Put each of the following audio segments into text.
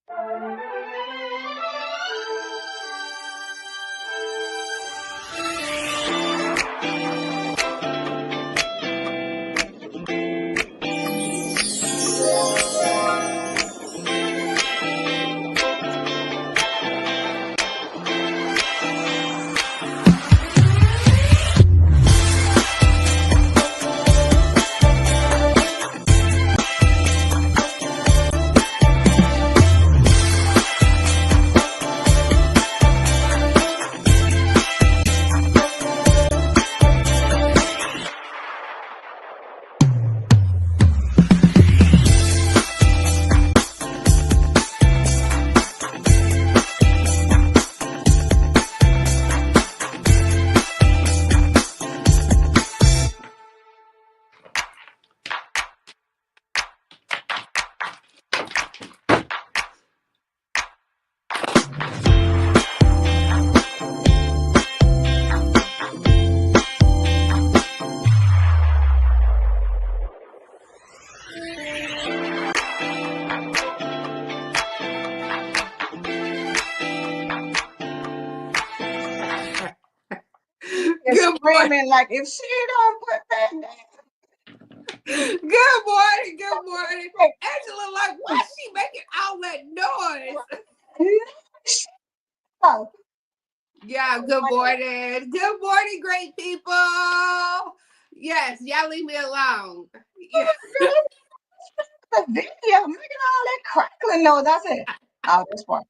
Good morning. Screaming like, if she don't put that down. Good morning. Good morning. Angela, like, why is she making all that noise? Oh, Yeah, good morning. Good morning, great people. Yes, y'all leave me alone. Yeah. the video, making all that crackling noise. I said, oh, that's why.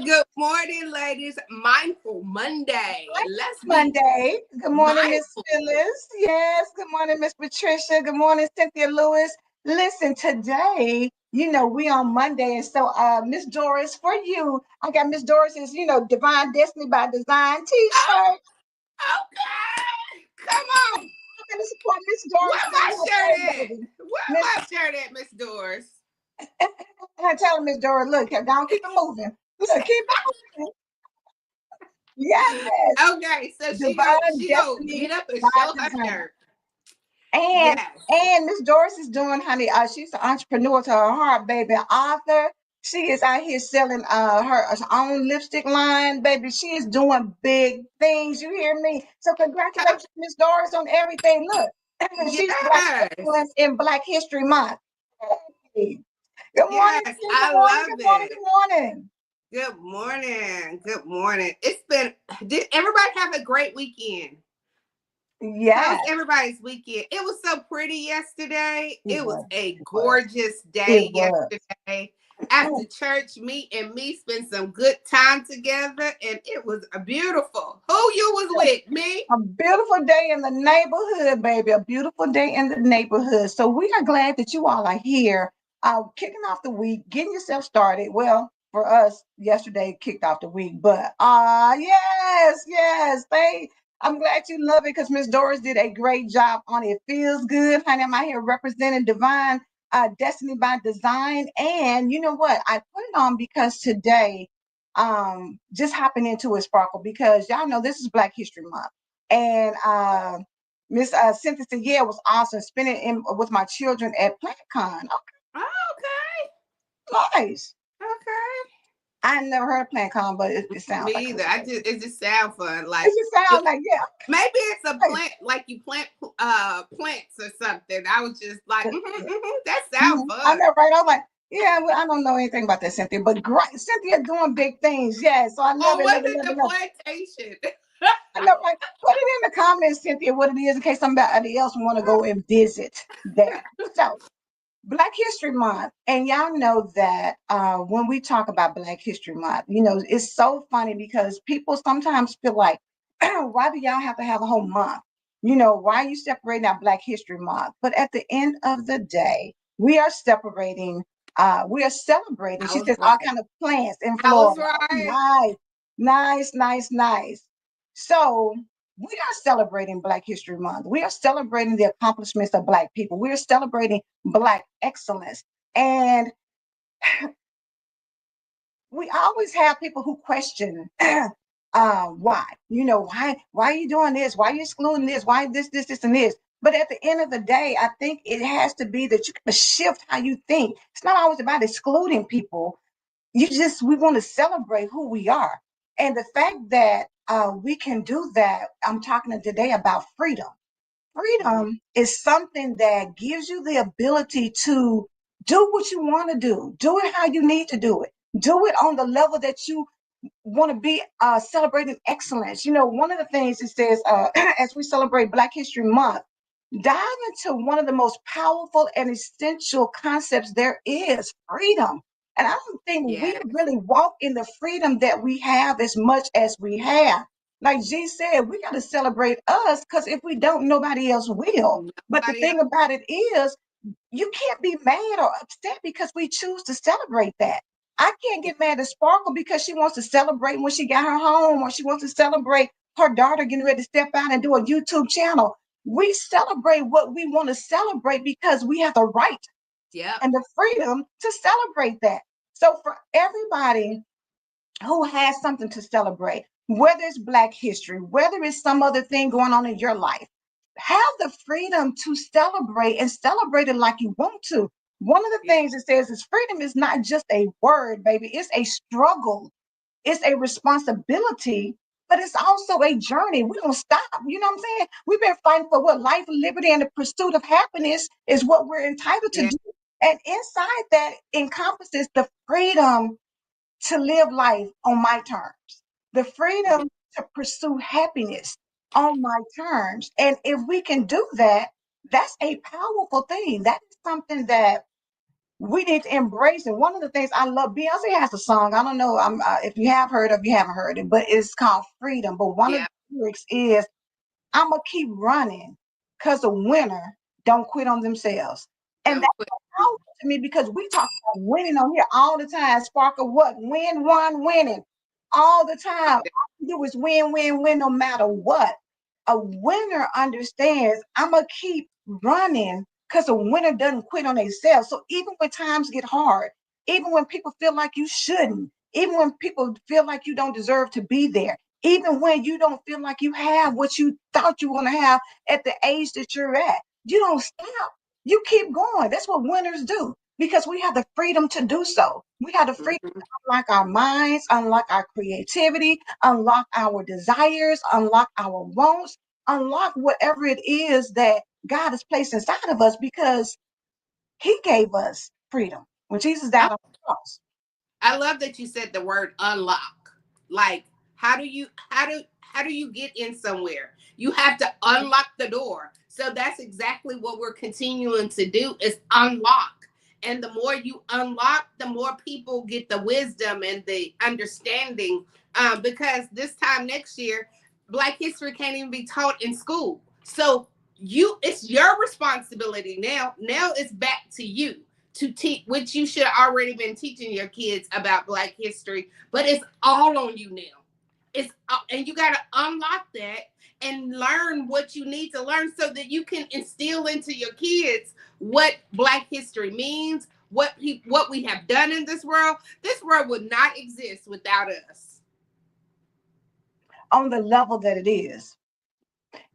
Good morning, ladies. Mindful Monday. Let's be Monday. Good morning, Miss mindful. Phyllis. Yes. Good morning, Miss Patricia. Good morning, Cynthia Lewis. Listen, today, we on Monday, and so Miss Doris, for you, I got Miss Doris's, Divine Destiny by Design T-shirt. Okay. Come on. I'm gonna support Miss Doris. Where my shirt at? Where my shirt at, Miss Doris? I tell Miss Doris, look, don't keep it moving. Look, keep it moving. Yes. Okay, so she Divine go Destiny get up and by show her Design. shirt. And Yes. Miss Doris is doing, honey. She's an entrepreneur to her heart, baby. Author. She is out here selling her own lipstick line, baby. She is doing big things. You hear me? So congratulations, Miss Doris, on everything. Look, she's Black Yes. excellence in Black History Month. Hey. Good morning, Yes, Steve. I Good morning. love Good morning. it. Good morning. Good morning. Good morning. Did everybody have a great weekend? How's Yes, everybody's weekend? It was so pretty yesterday. it It was was. a It was. gorgeous day It was. yesterday. After church, me spent some good time together, and it was beautiful. Who you was with? Me? A beautiful day in the neighborhood, baby. A beautiful day in the neighborhood. So we are glad that you all are here, kicking off the week, getting yourself started. Well, for us, yesterday kicked off the week, but yes. I'm glad you love it because Miss Doris did a great job on it. Feels good, honey. I'm out here representing Divine Destiny by Design, and you know what? I put it on because today, just hopping into it, Sparkle, because y'all know this is Black History Month. And Miss Cynthia said, yeah, it was awesome spending with my children at PlantCon. Oh, Okay, nice. okay. I never heard of PlantCon, but it sounds Me like either. a It just sounds fun. it just sounds like, yeah. maybe it's a Okay. plant, like you plant plants or something. I was just like, that sounds Mhm. I fun. know, right? I'm like, yeah, well, I don't know anything about that, Cynthia, but great. Cynthia doing big things. Yeah, so I love Or it, was love it, it love the it, love plantation? it. I know, right? Put it in the comments, Cynthia, what it is in case somebody else want to go and visit there. So, Black History Month, and y'all know that when we talk about Black History Month, it's so funny because people sometimes feel like, why do y'all have to have a whole month? Why are you separating out Black History Month? But at the end of the day, we are separating, we are celebrating. I She was says all right. kind of plants in I was Florida. Oh, right. nice. So we are celebrating Black History Month. We are celebrating the accomplishments of Black people. We are celebrating Black excellence. And we always have people who question why. Why are you doing this? Why are you excluding this? Why this, and this? But at the end of the day, I think it has to be that you can shift how you think. It's not always about excluding people. We want to celebrate who we are. And the fact that we can do that, I'm talking today about freedom. Mhm. Freedom is something that gives you the ability to do what you want to do it how you need to do it on the level that you want to be celebrating excellence. One of the things it says as we celebrate Black History Month, dive into one of the most powerful and essential concepts there is, freedom. And I don't think we Yes. really walk in the freedom that we have as much as we have. Like G said, we got to celebrate us because if we don't, nobody else will. But the Nobody else. thing about it is, you can't be mad or upset because we choose to celebrate that. I can't get mad at Sparkle because she wants to celebrate when she got her home, or she wants to celebrate her daughter getting ready to step out and do a YouTube channel. We celebrate what we want to celebrate because we have the right Yep. and the freedom to celebrate that. So for everybody who has something to celebrate, whether it's Black history, whether it's some other thing going on in your life, have the freedom to celebrate and celebrate it like you want to. One of the Yeah. things it says is freedom is not just a word, baby. It's a struggle, it's a responsibility, but it's also a journey. We don't stop. You know what I'm saying? We've been fighting for what? Life, liberty, and the pursuit of happiness is what we're entitled to Yeah. do. And inside that encompasses the freedom to live life on my terms, the Yeah. freedom to pursue happiness on my terms. And if we can do that, that's a powerful thing. That is something that we need to embrace. And one of the things I love, Beyonce has a song. I don't know if you have heard of, you haven't heard it, but it's called Freedom. But one of Yeah. the lyrics is, I'm gonna keep running because a winner don't quit on themselves. And Don't that's quit. so powerful to me because we talk about winning on here all the time. Sparkle what? Win, one, winning. All the time. All we do is win, win, win, no matter what. A winner understands I'm gonna keep running because a winner doesn't quit on themselves. So even when times get hard, even when people feel like you shouldn't, even when people feel like you don't deserve to be there, even when you don't feel like you have what you thought you were going to have at the age that you're at, you don't stop. You keep going. That's what winners do because we have the freedom to do so. We have the freedom Mhm. to unlock our minds, unlock our creativity, unlock our desires, unlock our wants, unlock whatever it is that God has placed inside of us because He gave us freedom when Jesus died on the cross. I love that you said the word unlock. Like, how do you get in somewhere? You have to unlock the door. So that's exactly what we're continuing to do is unlock. And the more you unlock, the more people get the wisdom and the understanding. Because this time next year, Black history can't even be taught in school. So it's your responsibility now. Now it's back to you to teach, which you should have already been teaching your kids about Black history, but it's all on you now. And you got to unlock that and learn what you need to learn so that you can instill into your kids what Black history means, what we have done in this world. This world would not exist without us. On the level that it is.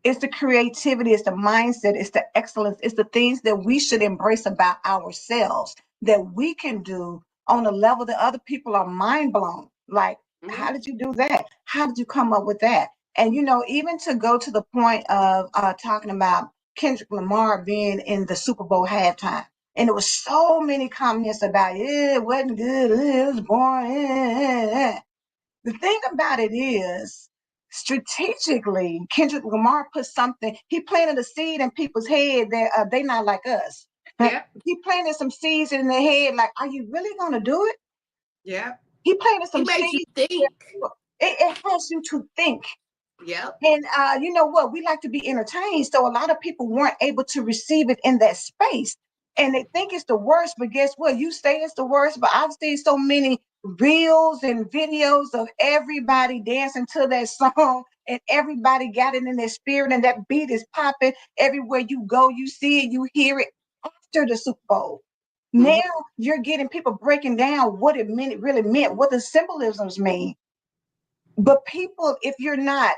It's the creativity, it's the mindset, it's the excellence, it's the things that we should embrace about ourselves that we can do on a level that other people are mind blown. Like, how Mhm. did you do that? How did you come up with that? And even to go to the point of talking about Kendrick Lamar being in the Super Bowl halftime. And there was so many comments about it wasn't good, it was boring. The thing about it is, strategically, Kendrick Lamar put something, he planted a seed in people's head that they not like us. Yep. He planted some seeds in their head, like, are you really going to do it? Yep. He planted He some made you seeds. think. It has you to think. Yep. And you know what? We like to be entertained. So a lot of people weren't able to receive it in that space. And they think it's the worst, but guess what? You say it's the worst, but I've seen so many reels and videos of everybody dancing to that song and everybody got it in their spirit and that beat is popping everywhere you go. You see it, you hear it after the Super Bowl. Now Hmm. you're getting people breaking down what it meant, it really meant, what the symbolisms mean. But people, if you're not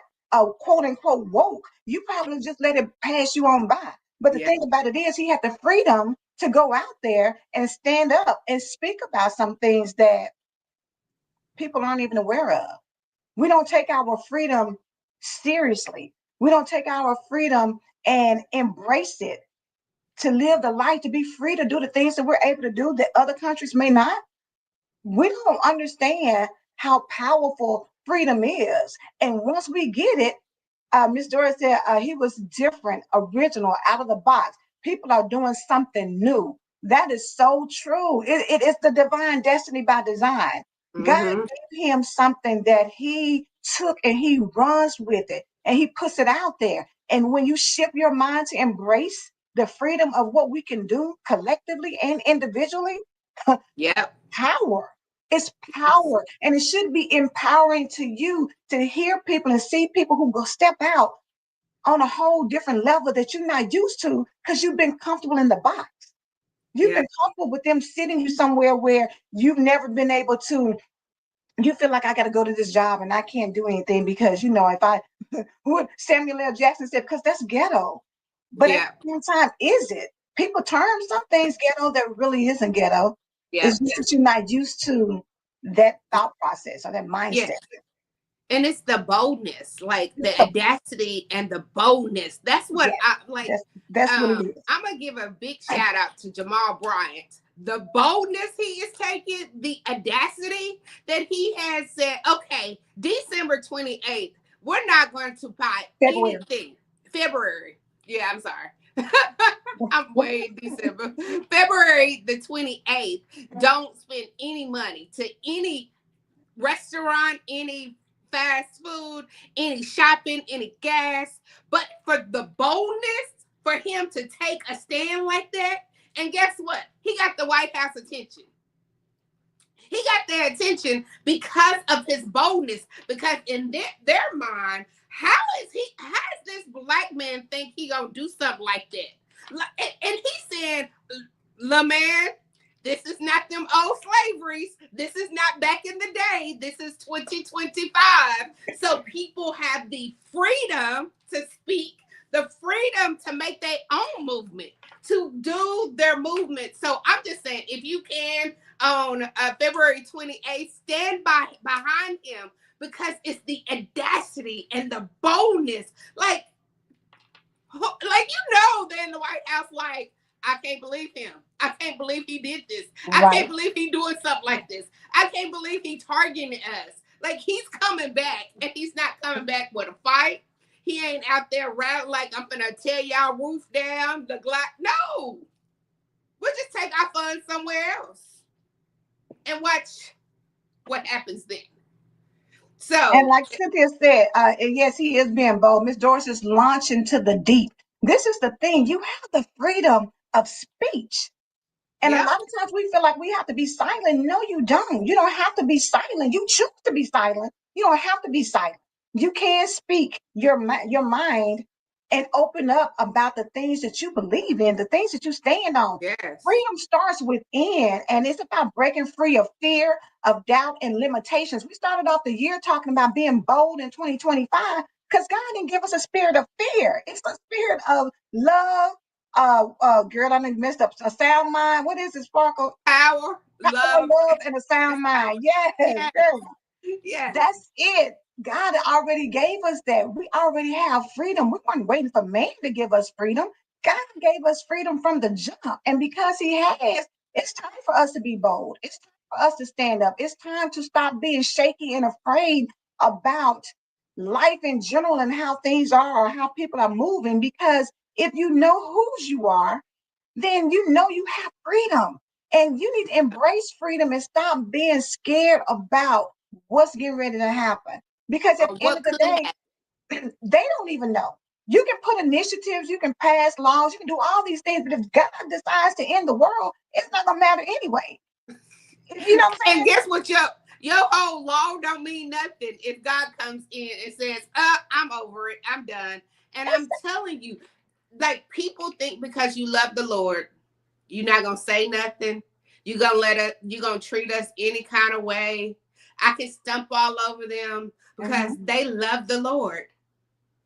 quote unquote woke, you probably just let it pass you on by. But the Yeah. thing about it is, he had the freedom to go out there and stand up and speak about some things that people aren't even aware of. We don't take our freedom seriously. We don't take our freedom and embrace it, to live the life, to be free to do the things that we're able to do that other countries may not. We don't understand how powerful freedom is. And once we get it, Miss Doris said he was different, original, out of the box. People are doing something new. That is so true. It is the divine destiny by design. God Mm-hmm. gave him something that he took and he runs with it and he puts it out there. And when you shift your mind to embrace the freedom of what we can do collectively and individually, Yep. power. It's power. And it should be empowering to you to hear people and see people who go step out on a whole different level that you're not used to because you've been comfortable in the box. You've Yep. been comfortable with them sitting you somewhere where you've never been able to. You feel like I got to go to this job and I can't do anything because, if I, what Samuel L. Jackson said, because that's ghetto. But at Yep. the same time, is it? People term some things ghetto that really isn't ghetto. It's Yep. just that you're not used to that thought process or that Yeah. mindset. And it's the boldness, like the So, audacity and the boldness. That's what yeah, I like. that's what it is. I'm gonna give a big shout out to Jamal Bryant. The boldness he is taking, the audacity that he has said, okay, December 28th, we're not going to buy February. anything. February. Yeah, I'm sorry. I'm way in December. February the 28th. Don't spend any money to any restaurant, any fast food, any shopping, any gas. But for the boldness for him to take a stand like that, and guess what? He got the White House attention. He got their attention because of his boldness. Because in their mind, how does this black man think he gonna do something like that? And he said, "La man, this is not them old slaveries. This is not back in the day. This is 2025. So people have the freedom to speak, the freedom to make their own movement, to do their movement. So I'm just saying, if you can, on February 28th, stand behind him because it's the audacity and the boldness. They're in the White House like, I can't believe him. I can't believe he did this. I Right. can't believe he doing something like this. I can't believe he targeting us. Like, he's coming back, and he's not coming back with a fight. He ain't out there around like, I'm gonna tear y'all roof down. No, we'll just take our funds somewhere else and watch what happens then. And So, like Cynthia said, and yes, he is being bold. Miss Doris is launching to the deep. This is the thing. You have the freedom of speech. And a yep, lot of times we feel like we have to be silent. No, you don't. You don't have to be silent. You choose to be silent. You don't have to be silent. You can speak your mind and open up about the things that you believe in, the things that you stand on. yes, Freedom starts within, and it's about breaking free of fear, of doubt, and limitations. We started off the year talking about being bold in 2025 because God didn't give us a spirit of fear. It's a spirit of love. Girl, I done messed up a sound mind. What is it, Sparkle? power, Power, love, love, and a and sound power. mind. Yes, Yes, girl. yes. That's it. God already gave us that. We already have freedom. We weren't waiting for man to give us freedom. God gave us freedom from the jump. And because He has, it's time for us to be bold. It's time for us to stand up. It's time to stop being shaky and afraid about life in general and how things are or how people are moving. Because if you know whose you are, then you know you have freedom. And you need to embrace freedom and stop being scared about what's getting ready to happen. Because at Or the end what of the could day, happen. they don't even know. You can put initiatives, you can pass laws, you can do all these things, but if God decides to end the world, it's not gonna matter anyway. You know what I'm And saying? guess what? Your whole law don't mean nothing if God comes in and says, I'm over it. I'm done. And I'm telling you, like, people think because you love the Lord, you're not gonna say nothing. You're gonna treat us any kind of way. I can stump all over them because Mhm. they love the Lord.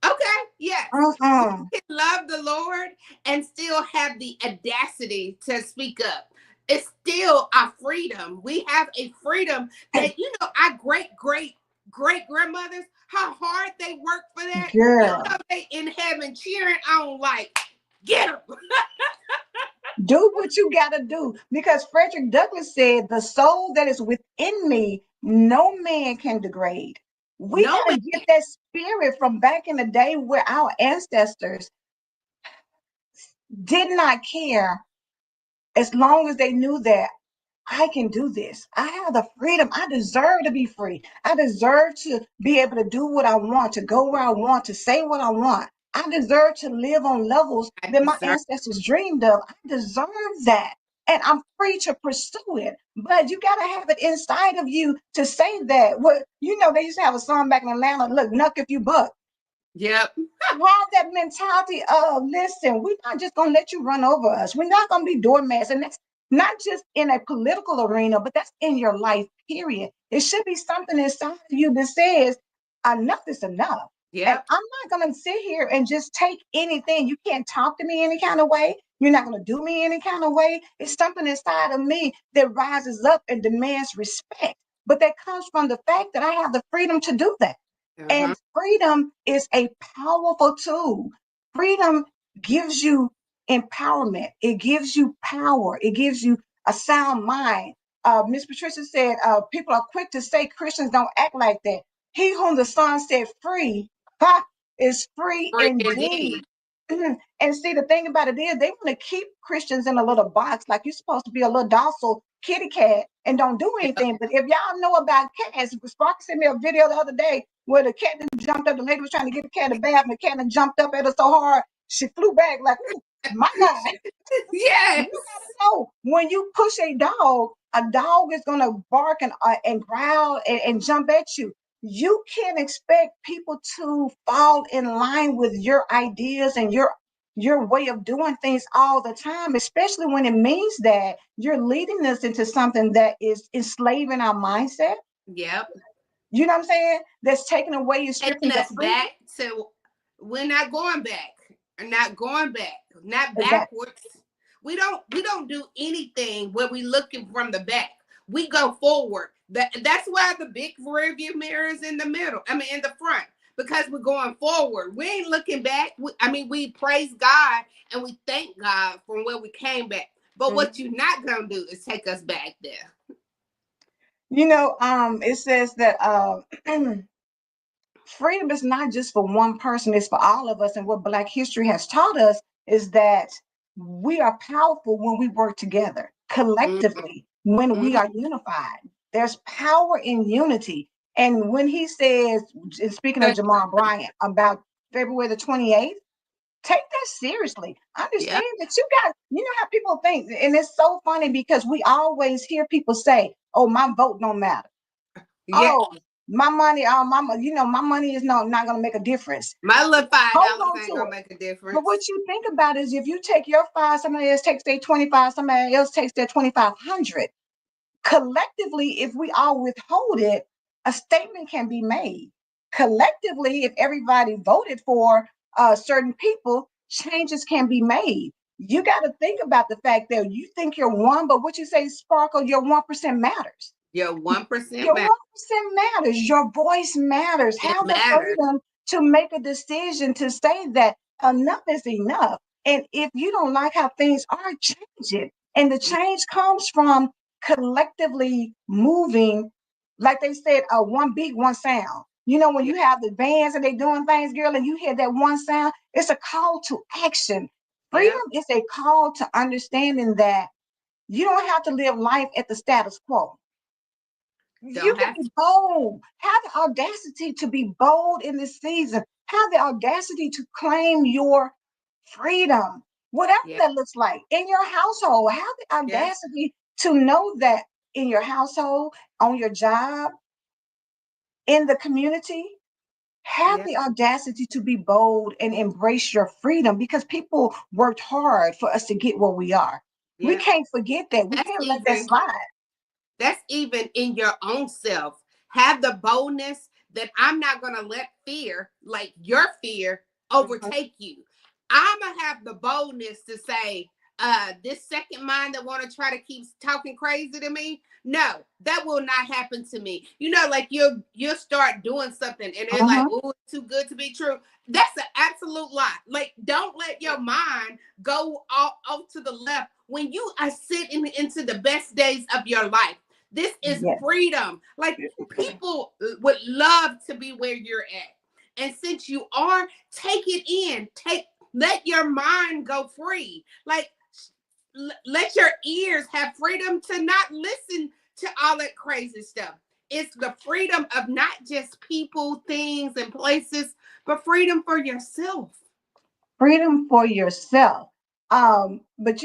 Okay, yes. We Mm-mm. can love the Lord and still have the audacity to speak up. It's still our freedom. We have a freedom that, our great grandmothers, how hard they worked for that. Girl, They in heaven cheering on like, get them. do what you got to do. Because Frederick Douglass said, the soul that is within me, no man can degrade. We No got to man. get that spirit from back in the day where our ancestors did not care as long as they knew that I can do this. I have the freedom. I deserve to be free. I deserve to be able to do what I want, to go where I want, to say what I want. I deserve to live on levels I that my deserve. ancestors dreamed of. I deserve that. And I'm free to pursue it. But you got to have it inside of you to say that. Well, they used to have a song back in Atlanta, look, knuck if you buck. Yep. Have that mentality of, listen, we're not just going to let you run over us. We're not going to be doormats. And that's not just in a political arena, but that's in your life, period. It should be something inside of you that says, enough is enough. And Yep. I'm not going to sit here and just take anything. You can't talk to me any kind of way. You're not going to do me any kind of way. It's something inside of me that rises up and demands respect. But that comes from the fact that I have the freedom to do that. Uh-huh. And freedom is a powerful tool. Freedom gives you empowerment. It gives you power. It gives you a sound mind. Miss Patricia said, people are quick to say Christians don't act like that. He whom the Son set free is free Free indeed. indeed. And see, the thing about it is, they want to keep Christians in a little box, like you're supposed to be a little docile kitty cat and don't do Yep. anything. But if y'all know about cats, Spark sent me a video the other day where the cat jumped up. The lady was trying to get the cat a bath, and the cat jumped up at her so hard she flew back. Like, ooh, my God! You Yes. gotta know when you push a dog is gonna bark and growl and jump at you. You can't expect people to fall in line with your ideas and your way of doing things all the time, especially when it means that you're leading us into something that is enslaving our mindset. Yep. You know what I'm saying? That's taking away and Taking stripping your us freedom. back to, we're not going back. Not going back. Not Exactly. backwards. We don't do anything where we looking from the back. We go forward. That's why the big rear view mirror is in the middle. I mean in the front. Because we're going forward. We ain't looking back. We praise God and we thank God from where we came back. But what you're not gonna do is take us back there. It says that freedom is not just for one person, it's for all of us. And what Black history has taught us is that we are powerful when we work together, Mm-hmm. collectively, when we are unified. There's power in unity. And when he says, and speaking of Jamal Bryant, about February the 28th, take that seriously. Yeah. Understand that you know how people think, and it's so funny because we always hear people say, oh, my vote don't matter. Yeah. Oh, my money, my money is not gonna make a difference. My little five Hold dollars on ain't to gonna it. make a But difference. what you think about is if you take your five, somebody else takes their 25, somebody else takes their 2,500. Collectively, if we all withhold it, a statement can be made. Collectively, if everybody voted for certain people, changes can be made. You got to think about the fact that you think you're one, but what you say, Sparkle, your 1% matters. Your 1% Your matter. 1% matters. Your voice matters. It Have the matters. freedom to make a decision to say that enough is enough. And if you don't like how things are, change it. And the change comes from collectively moving, like they said, one beat, one sound. When Yeah. you have the bands and they doing things, girl, and you hear that one sound, it's a call to action. Yeah. Freedom is a call to understanding that you don't have to live life at the status quo. You Don't can have be to. bold. Have the audacity to be bold in this season. Have the audacity to claim your freedom, whatever Yeah. that looks like in your household. Have the Yeah. audacity to know that in your household, on your job, in the community. Have Yeah. the audacity to be bold and embrace your freedom because people worked hard for us to get where we are. We Yeah. can't forget that. We That's can't let that even slide. that's even in your own self. Have the boldness that I'm not going to let fear, like your fear, Mhm. overtake you. I'm going to have the boldness to say, this second mind that want to try to keep talking crazy to me, no, that will not happen to me. You know, like you'll start doing something and they're like, Mhm. oh, it's too good to be true. That's an absolute lie. Like, don't let your mind go off to the left when you are sitting into the best days of your life. This is Yes. freedom. Like, people would love to be where you're at. And since you are, take it in. Let your mind go free. Like, let your ears have freedom to not listen to all that crazy stuff. It's the freedom of not just people, things, and places, but freedom for yourself. Freedom for yourself. But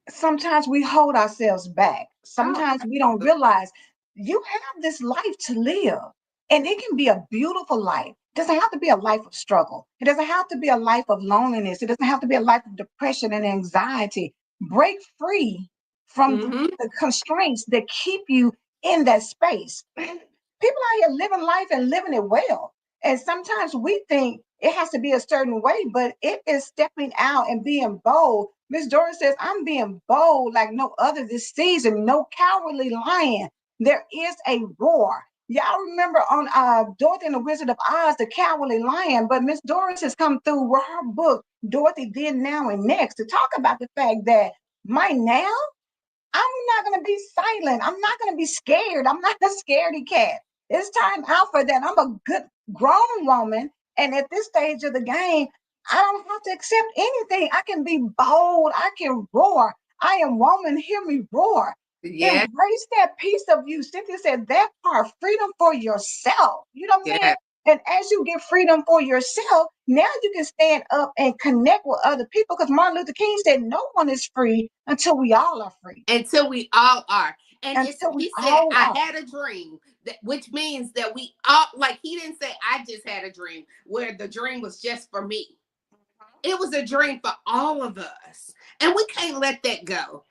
sometimes we hold ourselves back. Oh, Sometimes we don't realize you have this life to live, and it can be a beautiful life. It doesn't have to be a life of struggle. It doesn't have to be a life of loneliness. It doesn't have to be a life of depression and anxiety. Break free from mm-hmm. the constraints that keep you in that space. People out here living life and living it well. And sometimes we think it has to be a certain way, but it is stepping out and being bold. Miss Doris says, I'm being bold like no other this season, no cowardly lion. There is a roar. Y'all remember on Dorothy and the Wizard of Oz, the cowardly lion, but Miss Doris has come through with her book, Dorothy Then, Now, and Next, to talk about the fact that my now, I'm not going to be silent. I'm not going to be scared. I'm not a scaredy cat. It's time out for that. I'm a good grown woman. And at this stage of the game, I don't have to accept anything. I can be bold. I can roar. I am woman. Hear me roar. Yeah, Embrace that piece of you. Cynthia said that part, freedom for yourself. You know what I'm saying? yeah. And as you get freedom for yourself, now you can stand up and connect with other people. Because Martin Luther King said, no one is free until we all are free. Until we all are. And it's Until we he said, all I are. had a dream, that which means that we all, like, he didn't say I just had a dream where the dream was just for me. It was a dream for all of us. And we can't let that go.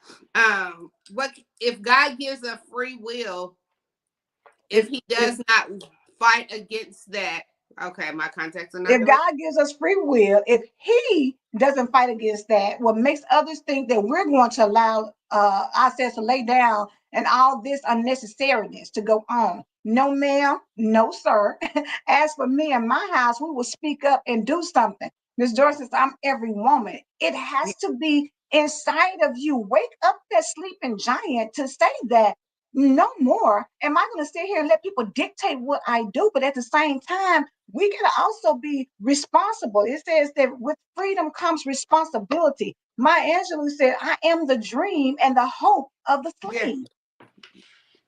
What if God gives us free will, if If he if does not fight against that? Okay, my contacts are not if doing. God gives us free will, if He doesn't fight against that, what makes others think that we're going to allow ourselves to lay down and all this unnecessariness to go on? No, ma'am. No, sir. As for me and my house, we will speak up and do something. Miss Joyce says, I'm every woman. It has to be inside of you. Wake up that sleeping giant to say that no more am I going to sit here and let people dictate what I do. But at the same time, we can also be responsible. It says that with freedom comes responsibility. Maya Angelou said, I am the dream and the hope of the Yeah. slave.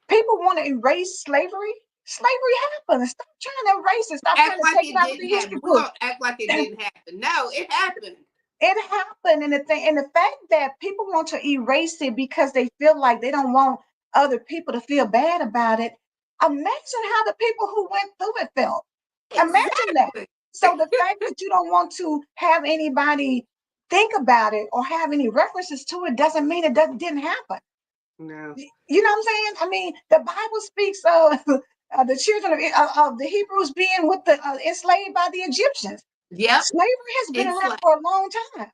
People want to erase slavery. Slavery happened. Stop trying to erase it. Stop Act trying to like take it it out of the didn't history happen. We're book. gonna act like it didn't happen. No, it happened. It happened. And the fact that people want to erase it because they feel like they don't want other people to feel bad about it. Imagine how the people who went through it felt. Imagine that. Exactly. So the fact that you don't want to have anybody think about it or have any references to it doesn't mean didn't happen. No. You know what I'm saying? I mean, the Bible speaks of the children of the Hebrews being with the enslaved by the Egyptians. Yep. Slavery has been around Enslaved. for a long time.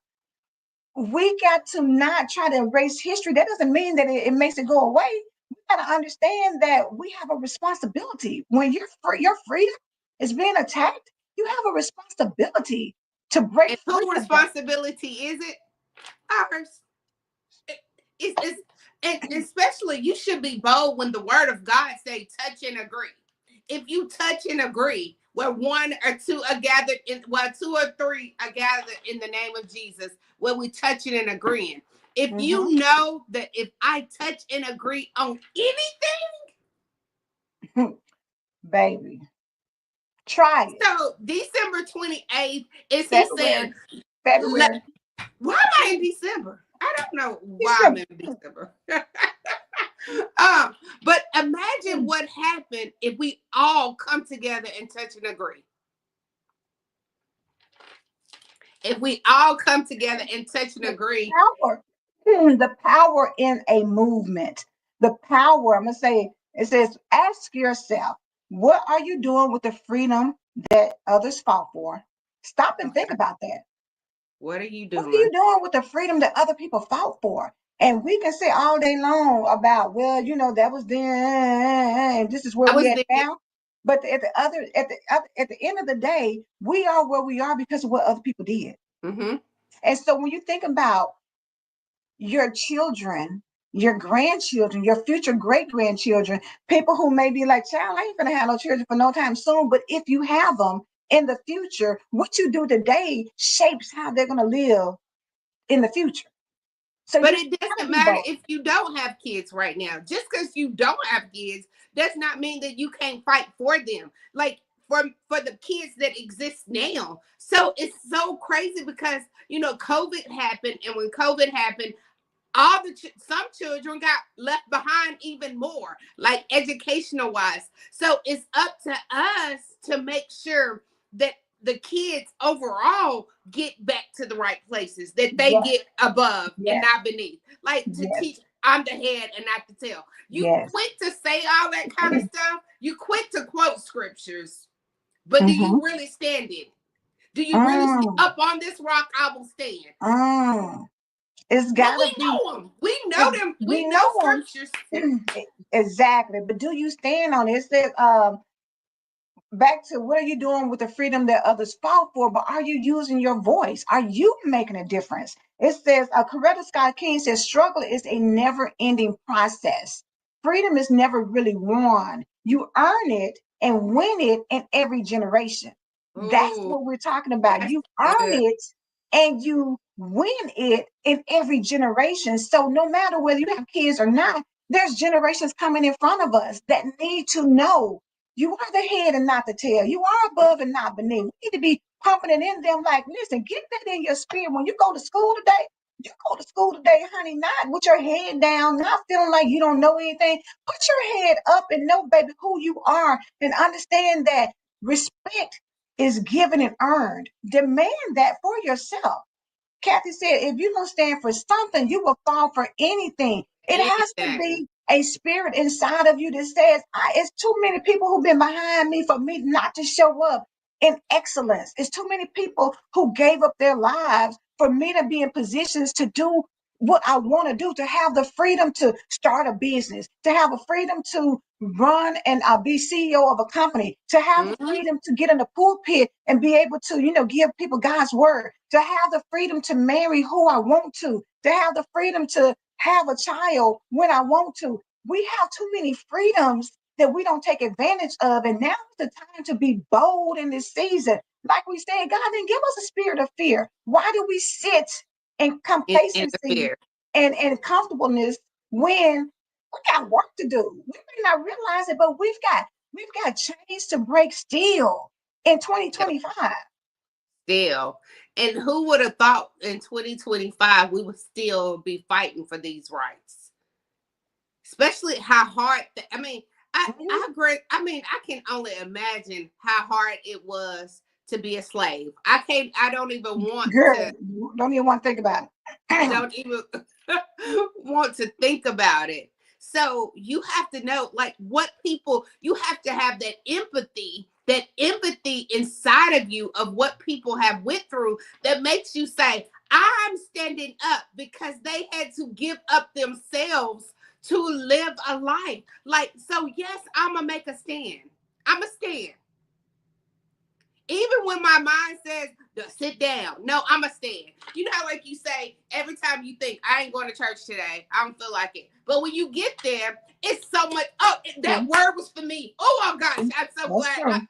We got to not try to erase history. That doesn't mean that it makes it go away. We got to understand that we have a responsibility. When your freedom is being attacked, you have a responsibility to break And free whose of that. responsibility is it? Ours. It's and especially you should be bold when the word of God say touch and agree. If you touch and agree, where one or two are gathered in, well, two or three are gathered in the name of Jesus, where we touching and agreeing. If Mhm. you know that if I touch and agree on anything, Baby, try it. so December 28th is he saying, February, February, why am I in December? I don't know why I'm December. in December. But imagine what happened if we all come together and touch and agree. If we all come together and touch and The agree, power, the power in a movement. The power, I'm gonna say It says, ask yourself, what are you doing with the freedom that others fought for? Stop and think Okay. about that. What are you What are you doing? doing with the freedom that other people fought for? And we can say all day long about, well, that was then, and this is where I we was at there. now. But at the end of the day, we are where we are because of what other people did. Mm-hmm. And so when you think about your children, your grandchildren, your future great grandchildren, people who may be like, child, I ain't gonna have no children for no time soon. But if you have them in the future, what you do today shapes how they're gonna live in the future. So But you it gotta doesn't be matter bold. if you don't have kids right now. Just because you don't have kids does not mean that you can't fight for them. Like for the kids that exist now. So it's so crazy because COVID happened, and when COVID happened, some children got left behind even more, like educational wise. So it's up to us to make sure that the kids overall get back to the right places, that they Yes, get above and yes, not beneath, like to yes, teach I'm the head and not the tail. You yes. quick to say all that kind of stuff, you quick to quote scriptures, but do Mm-hmm. you really stand in it? Do you really say, Mm, up on this rock I will stand? mm. It's But gotta we be. know them. We know It's, them. we We know know scriptures. them. Exactly. But do you stand on it? It says, back to what are you doing with the freedom that others fought for, but are you using your voice? Are you making a difference? It says, Coretta Scott King says, struggle is a never ending process. Freedom is never really won. You earn it and win it in every generation. That's Oh, what we're talking about. that's You earn good. it and you win it in every generation. So no matter whether you have kids or not, there's generations coming in front of us that need to know you are the head and not the tail. You are above and not beneath. We need to be pumping it in them like, listen, get that in your spirit. When you go to school today, you go to school today, honey, not with your head down, not feeling like you don't know anything. Put your head up and know, baby, who you are and understand that respect is given and earned. Demand that for yourself. Kathy said, if you don't stand for something, you will fall for anything. It has to Anything. be a spirit inside of you that says, it's too many people who've been behind me for me not to show up in excellence. It's too many people who gave up their lives for me to be in positions to do what I want to do, to have the freedom to start a business, to have the freedom to run and be CEO of a company, to have the Mm-hmm. freedom to get in the pulpit and be able to, give people God's word, to have the freedom to marry who I want to have the freedom to have a child when I want to. We have too many freedoms that we don't take advantage of. And now is the time to be bold in this season. Like we said, God didn't give us a spirit of fear. Why do we sit in In the complacency fear. and comfortableness when we got work to do? We may not realize it, but we've got chains to break still in Still. 2025. Still. And who would have thought in 2025 we would still be fighting for these rights? Especially how hard, I mean, I Mhm. agree. I mean, I can only imagine how hard it was to be a slave. I don't even want to Girl, you don't even want to think about it. don't even want to think about it. So you have to know, like, what people, you have to have that empathy inside of you of what people have went through that makes you say, I'm standing up because they had to give up themselves to live a life. Like, so yes, I'm gonna make a stand. I'm a stand. Even when my mind says, sit down. No, I'm a stand. You know how, like you say, every time you think, I ain't going to church today, I don't feel like it. But when you get there, it's so much. Oh, that Mhm. word was for me. Oh, my gosh, I'm so That's glad. true.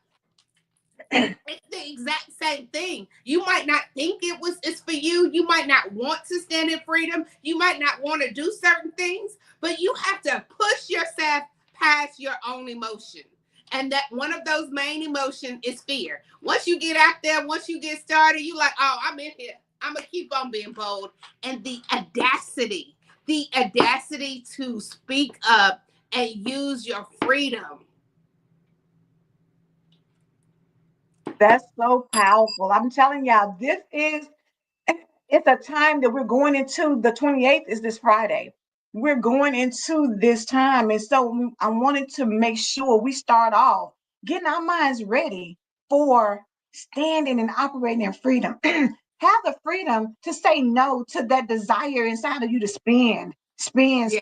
It's the exact same thing. You might not think it's for you. You might not want to stand in freedom. You might not want to do certain things, but you have to push yourself past your own emotion. And that one of those main emotions is fear. Once you get out there, once you get started, you like, oh, I'm in here. I'm gonna keep on being bold. And the audacity to speak up and use your freedom. That's so powerful. I'm telling y'all, it's a time that we're going into. The 28th is this Friday. we're going into this time. And so I wanted to make sure we start off getting our minds ready for standing and operating in freedom. Have the freedom to say no to that desire inside of you to Yeah.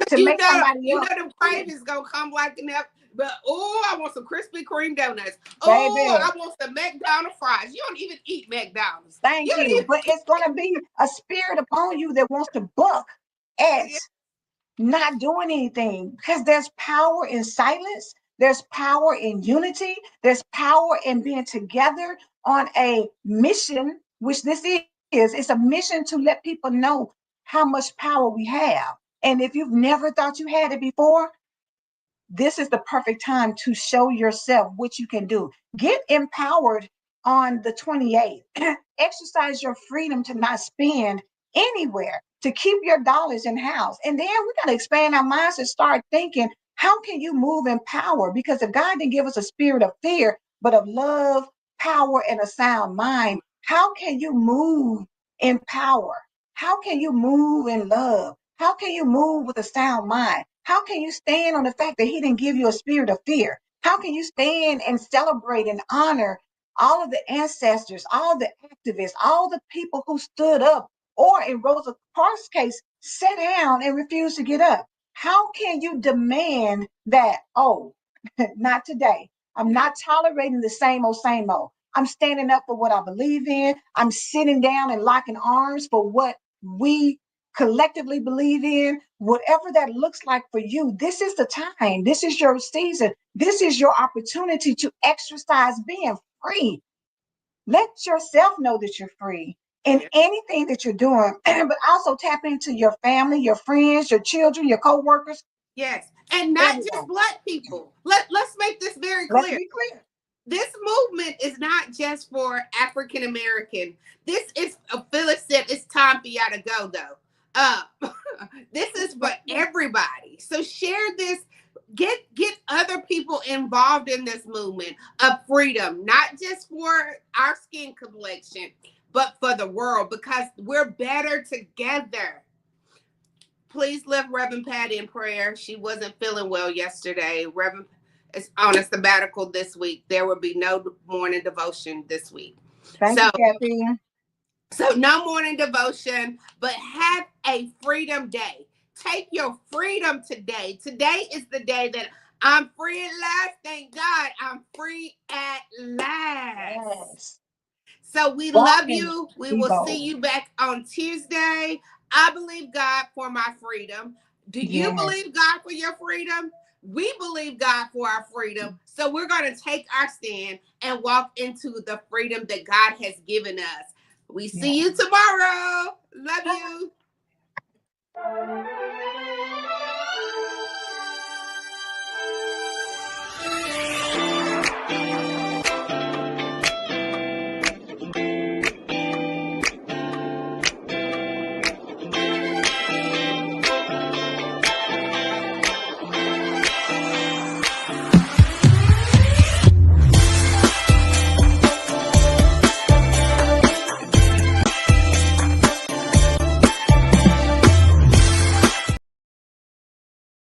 to make somebody You know else them feel. cravings gonna come like that. But oh, I want some Krispy Kreme donuts. Oh, Baby, I want some McDonald's fries. You don't even eat McDonald's. You thank don't you. But it's going to be a spirit upon you that wants to buck at even. not doing anything, because there's power in silence, there's power in unity, there's power in being together on a mission, which this is. It's a mission to let people know how much power we have. And if you've never thought you had it before, this is the perfect time to show yourself what you can do. Get empowered on the 28th. Exercise your freedom to not spend anywhere, to keep your dollars in house. And then we got to expand our minds and start thinking, how can you move in power? Because if God didn't give us a spirit of fear, but of love, power, and a sound mind, how can you move in power? How can you move in love? How can you move with a sound mind? How can you stand on the fact that he didn't give you a spirit of fear? How can you stand and celebrate and honor all of the ancestors, all the activists, all the people who stood up, or in Rosa Parks' case, sat down and refused to get up? How can you demand that, oh, not today? I'm not tolerating the same old, same old. I'm standing up for what I believe in. I'm sitting down and locking arms for what we collectively believe in, whatever that looks like for you. This is the time. This is your season. This is your opportunity to exercise being free. Let yourself know that you're free in Yeah. anything that you're doing, but also tap into your family, your friends, your children, your co-workers, Yes. And not just everyone. black people. Let's make this very Let's clear. be clear. This movement is not just for African American. This is Phyllis said it's time for y'all to go though. Uh, this is for everybody. So share this. Get other people involved in this movement of freedom, not just for our skin complexion, but for the world, because we're better together. Please lift Reverend Patty in prayer. She wasn't feeling well yesterday. Reverend is on a sabbatical this week. There will be no morning devotion this week. Thank So, you, Kathy. no morning devotion, but have a freedom day. Take your freedom today. Today is the day that I'm free at last. Thank God I'm free at last. Yes. So we Walk love and you. We be will see bold. you back on Tuesday. I believe God for my freedom. Do you Yes. believe God for your freedom? We believe God for our freedom. So we're going to take our stand and walk into the freedom that God has given us. We see Yes. you tomorrow. Love you.